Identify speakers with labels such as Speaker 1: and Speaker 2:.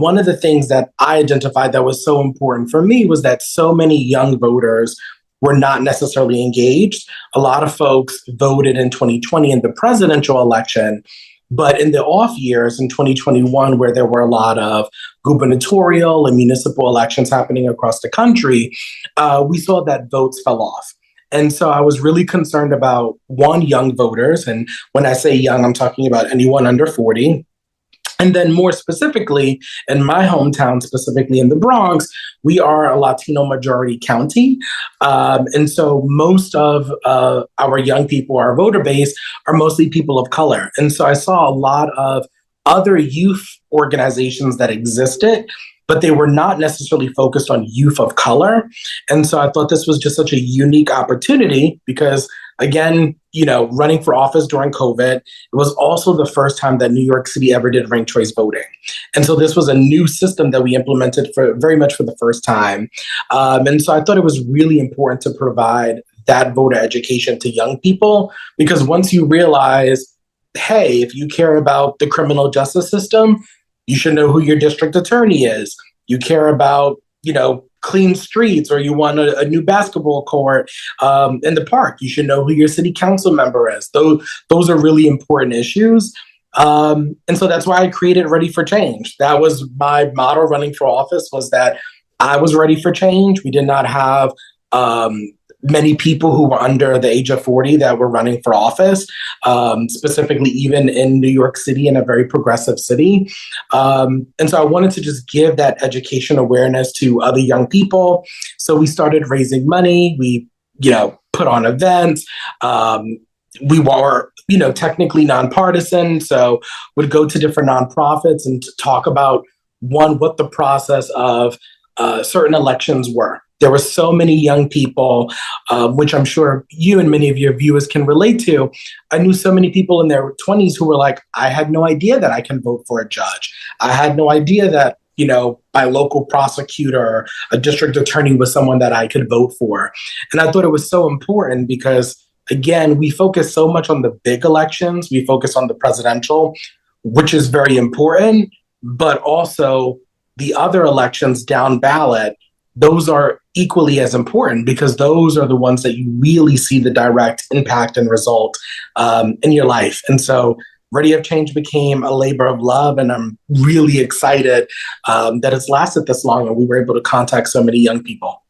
Speaker 1: One of the things that I identified that was so important for me was that so many young voters were not necessarily engaged. A lot of folks voted in 2020 in the presidential election, but in the off years in 2021, where there were a lot of gubernatorial and municipal elections happening across the country, we saw that votes fell off. And so I was really concerned about, one, young voters. And when I say young, I'm talking about anyone under 40. And then more specifically, in my hometown, specifically in the Bronx, we are a Latino majority county. And so most of our young people, our voter base, are mostly people of color. And so I saw a lot of other youth organizations that existed, but they were not necessarily focused on youth of color. And so I thought this was just such a unique opportunity because, again, running for office during COVID, it was also the first time that New York City ever did ranked choice voting. And so this was a new system that we implemented very much for the first time. And so I thought it was really important to provide that voter education to young people, because once you realize, hey, if you care about the criminal justice system, you should know who your district attorney is. You care about, clean streets, or you want a new basketball court in the park, you should know who your city council member is. Those are really important issues. And so that's why I created Ready for Change. That was my motto running for office, was that I was ready for change. We did not have many people who were under the age of 40 that were running for office, specifically even in New York City, in a very progressive city. And so I wanted to just give that education awareness to other young people. So we started raising money. We, put on events. We were, technically nonpartisan. So would go to different nonprofits and to talk about, one, what the process of certain elections were. There were so many young people, which I'm sure you and many of your viewers can relate to. I knew so many people in their 20s who were like, I had no idea that I can vote for a judge. I had no idea that, my local prosecutor or a district attorney was someone that I could vote for. And I thought it was so important because, again, we focus so much on the big elections. We focus on the presidential, which is very important, but also the other elections down ballot, those are equally as important, because those are the ones that you really see the direct impact and result in your life. And so Ready for Change became a labor of love, and I'm really excited that it's lasted this long and we were able to contact so many young people.